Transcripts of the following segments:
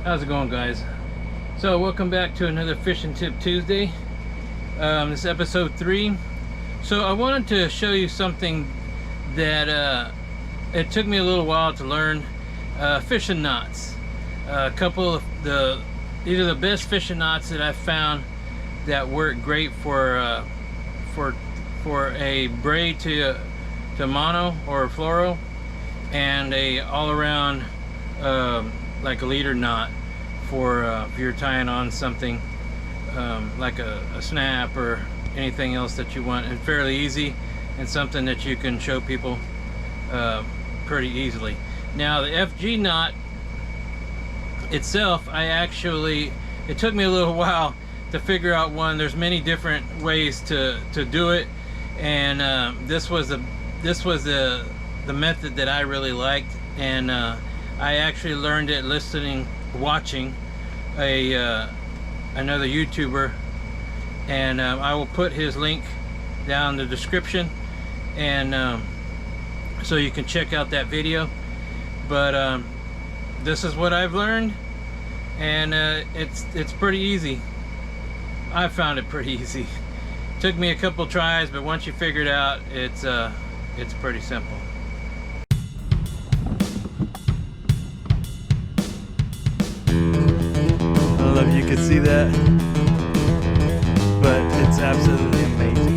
How's it going, guys? So welcome back to another Fishing Tip Tuesday. This is episode 3. So I wanted to show you something that it took me a little while to learn. Fishing knots. A couple of these are the best fishing knots that I've found that work great for a braid to mono or fluoro, and a all-around like a leader knot for if you're tying on something like a snap or anything else that you want. It's fairly easy and something that you can show people pretty easily. Now the FG knot itself, it took me a little while to figure out one. There's many different ways to do it, and this was the method that I really liked, and I actually learned it watching another YouTuber, and I will put his link down in the description, and so you can check out that video. But this is what I've learned, and it's pretty easy. I found it pretty easy. Took me a couple tries, but once you figure it out, it's pretty simple. I don't know if you could see that, but it's absolutely amazing.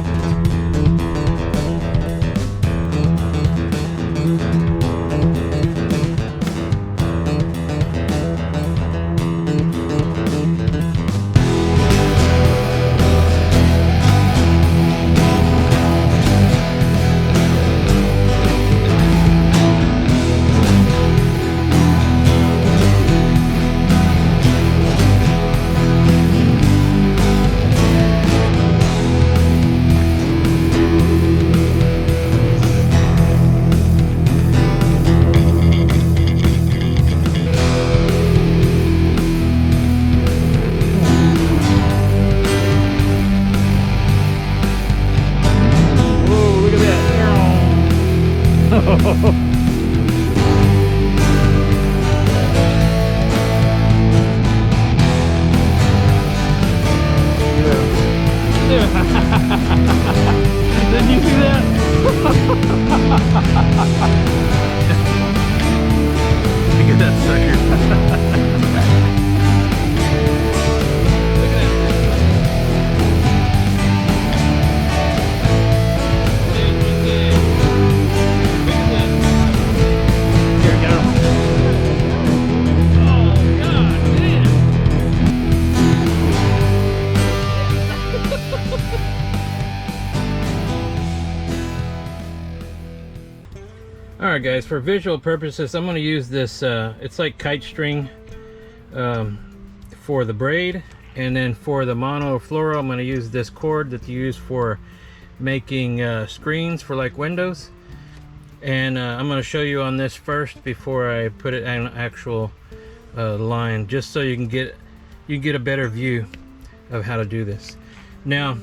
Did you see that? Look at that sucker. Look at that. Here, get him. Oh, God, damn. Alright guys, for visual purposes I'm going to use this, it's like kite string for the braid, and then for the mono fluoro I'm going to use this cord that you use for making screens for like windows. And I'm going to show you on this first before I put it on actual line, just so you can get a better view of how to do this. Now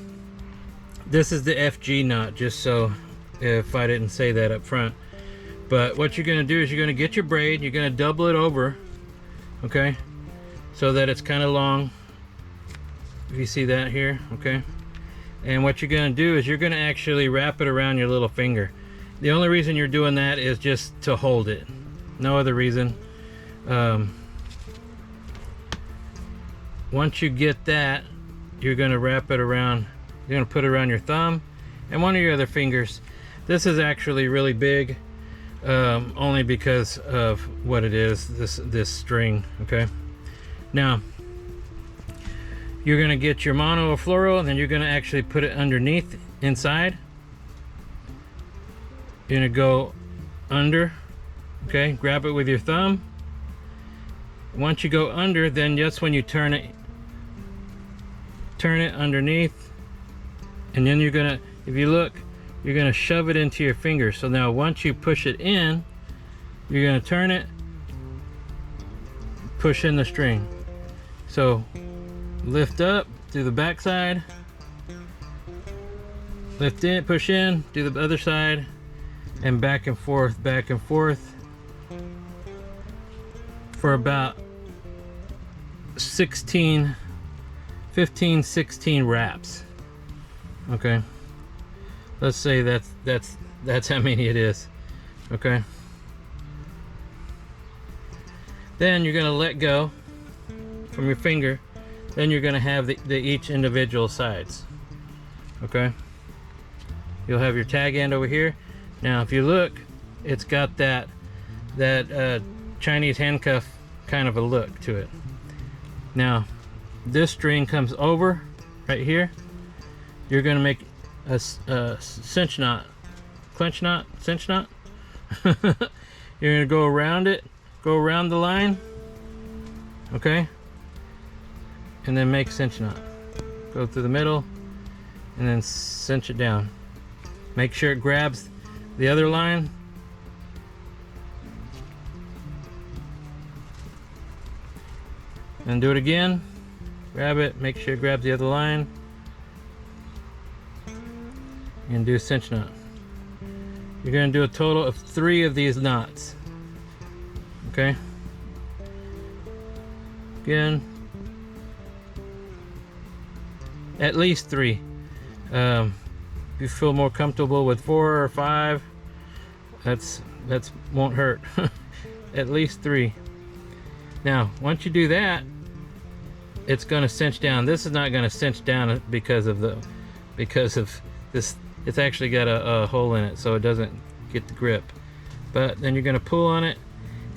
this is the FG knot, just so if I didn't say that up front. But what you're going to do is you're going to get your braid, you're going to double it over, okay, so that it's kind of long, if you see that here, okay. And what you're going to do is you're going to actually wrap it around your little finger. The only reason you're doing that is just to hold it, no other reason. Once you get that, you're going to wrap it around, you're going to put it around your thumb and one of your other fingers. This is actually really big, only because of what it is, this string, okay. Now you're going to get your mono or fluoro, and then you're going to actually put it underneath, inside. You're going to go under, okay, grab it with your thumb. Once you go under, then that's when you turn it underneath, and then you're gonna, if you look, you're gonna shove it into your finger. So now once you push it in, you're gonna turn it, push in the string. So lift up, do the back side, lift in, push in, do the other side, and back and forth for about 15, 16 wraps. Okay, let's say that's how many it is. Okay, then you're gonna let go from your finger. Then you're gonna have the each individual sides. Okay, you'll have your tag end over here. Now if you look, it's got that Chinese handcuff kind of a look to it. Now this string comes over right here. You're gonna make a cinch knot, clench knot, cinch knot. You're gonna go around it, go around the line, okay, and then make a cinch knot. Go through the middle and then cinch it down. Make sure it grabs the other line. And do it again. Grab it, make sure it grabs the other line. And do a cinch knot. You're going to do a total of 3 of these knots. Okay? Again, at least 3. If you feel more comfortable with 4 or 5, that's won't hurt. At least 3. Now, once you do that, it's going to cinch down. This is not going to cinch down because of this. It's actually got a hole in it, so it doesn't get the grip. But then you're going to pull on it,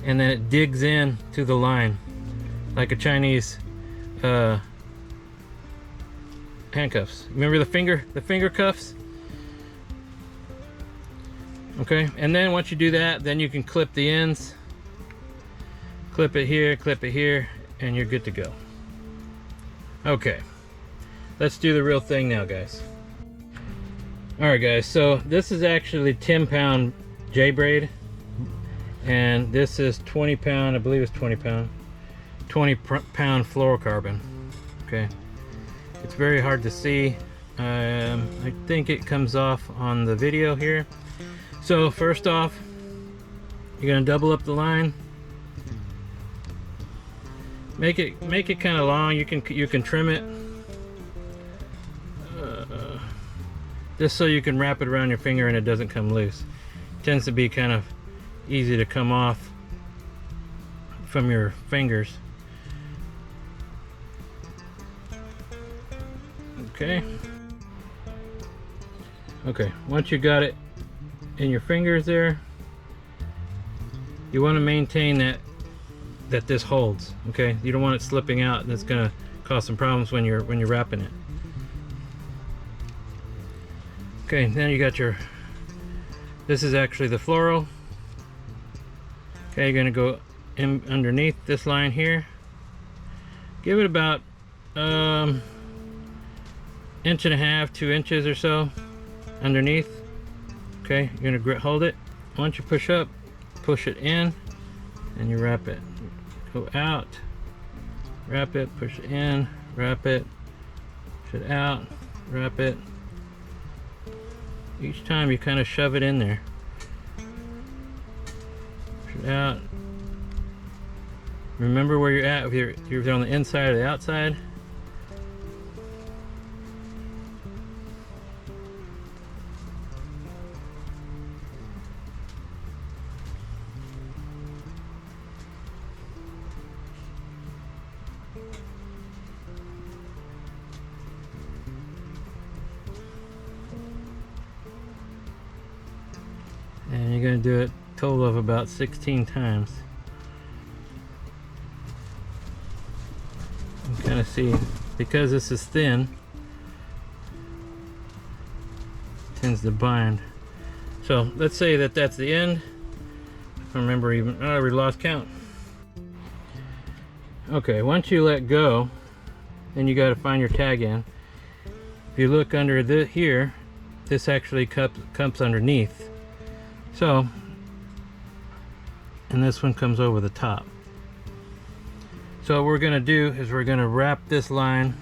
and then it digs in to the line like a Chinese handcuffs. Remember the finger cuffs? Okay, and then once you do that, then you can clip the ends. Clip it here, and you're good to go. Okay, let's do the real thing now, guys. Alright guys, so this is actually 10-pound J braid, and this is 20-pound, I believe it's 20-pound, 20-pound fluorocarbon. Okay, it's very hard to see. I think it comes off on the video here. So first off, you're gonna double up the line. Make it kind of long. You can trim it. Just so you can wrap it around your finger and it doesn't come loose. It tends to be kind of easy to come off from your fingers. Okay. Okay, once you got it in your fingers there, you want to maintain that this holds. Okay, you don't want it slipping out, and it's going to cause some problems when you're wrapping it. Okay, then you got your, this is actually the floral. Okay, you're gonna go in underneath this line here. Give it about 1.5 inches, 2 inches or so underneath. Okay, you're gonna hold it. Once you push up, push it in, and you wrap it. Go out, wrap it, push it in, wrap it, push it out, wrap it. Each time you kind of shove it in there. Push it out. Remember where you're at, if you're on the inside or the outside. And you're going to do it a total of about 16 times. You kind of see, because this is thin, it tends to bind. So let's say that that's the end. I don't remember even, oh, I already lost count. Okay, once you let go, then you got to find your tag end. If you look under here, this actually comes underneath. So, and this one comes over the top. So what we're going to do is we're going to wrap this line.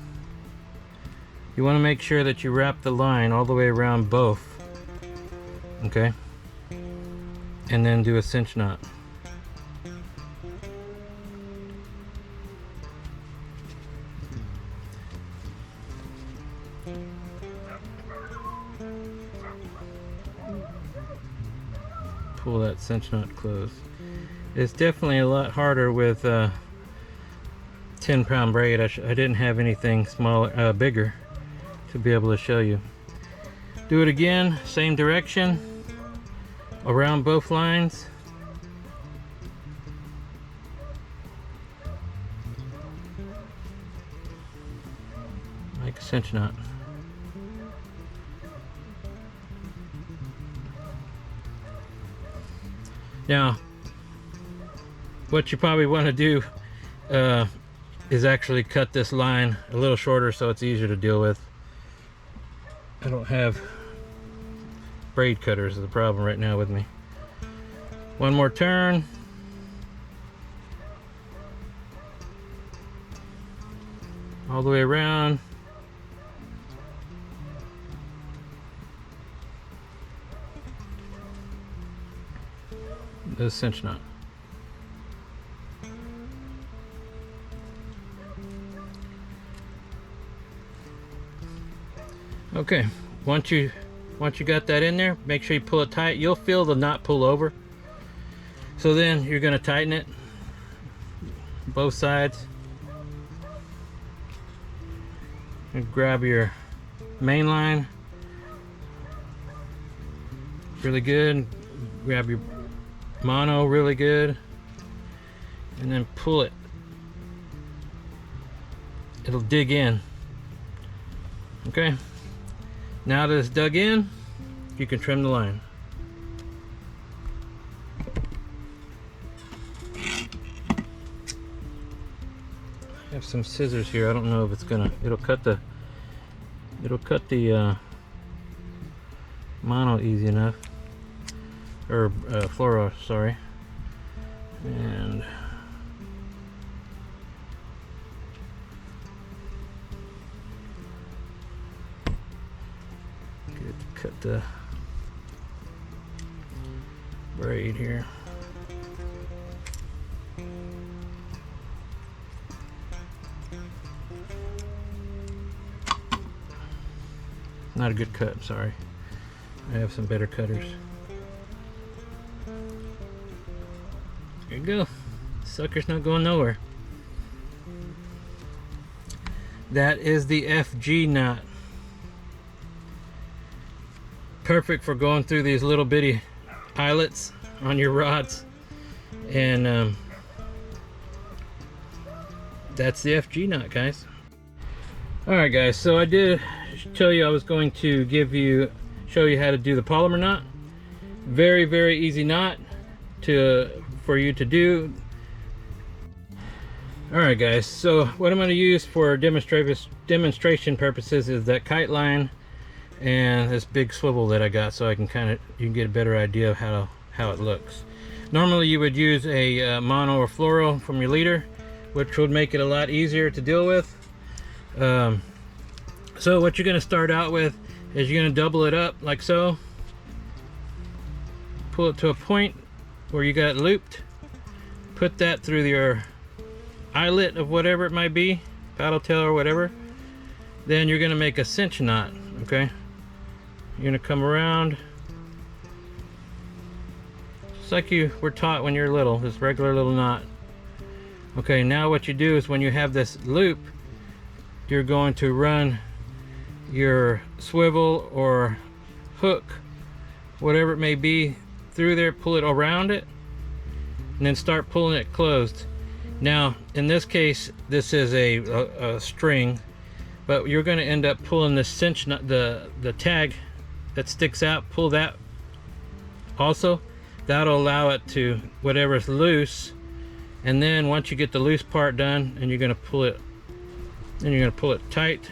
You want to make sure that you wrap the line all the way around both. Okay? And then do a cinch knot. Pull that cinch knot closed. It's definitely a lot harder with 10-pound braid. I didn't have anything smaller, bigger to be able to show you. Do it again, same direction, around both lines. Like a cinch knot. Now, what you probably want to do is actually cut this line a little shorter so it's easier to deal with. I don't have braid cutters, is the problem right now with me. One more turn. All the way around. The cinch knot. Okay, once you got that in there, make sure you pull it tight. You'll feel the knot pull over. So then you're going to tighten it both sides. And grab your main line really good. Grab your mono really good, and then pull it. It'll dig in. Okay, now that it's dug in, you can trim the line. I have some scissors here. I don't know if it's gonna, it'll cut the mono easy enough, or fluoro, sorry. And good to cut the braid here. Not a good cut, sorry. I have some better cutters. There you go. Sucker's not going nowhere. That is the FG knot. Perfect for going through these little bitty eyelets on your rods. And that's the FG knot, guys. Alright guys, so I did tell you I was going to show you how to do the polymer knot. Very, very easy knot for you to do. Alright guys, so what I'm going to use for demonstration purposes is that kite line and this big swivel that I got, so I can you can get a better idea of how it looks. Normally you would use a mono or fluoro from your leader, which would make it a lot easier to deal with. So what you're going to start out with is you're going to double it up like so. Pull it to a point where you got it looped. Put that through your eyelet of whatever it might be, paddle tail or whatever. Then you're going to make a cinch knot, okay? You're going to come around just like you were taught when you're little, this regular little knot. Okay, now what you do is when you have this loop, you're going to run your swivel or hook, whatever it may be, through there, pull it around it, and then start pulling it closed. Now in this case this is a string, but you're going to end up pulling the cinch knot, the tag that sticks out. Pull that also. That'll allow it to whatever's loose, and then once you get the loose part done, and you're going to pull it, then you're going to pull it tight,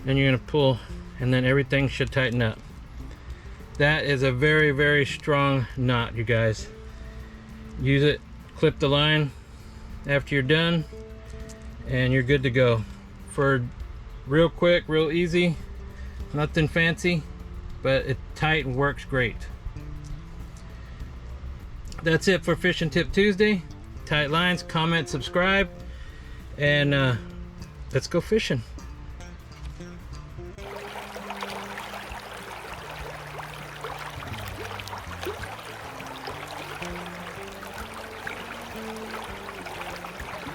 and you're going to pull, and then everything should tighten up. That is a very, very strong knot, you guys. Use it, clip the line after you're done, and you're good to go. For real quick, real easy, nothing fancy, but it's tight and works great. That's it for Fishing Tip Tuesday. Tight lines, comment, subscribe, and let's go fishing.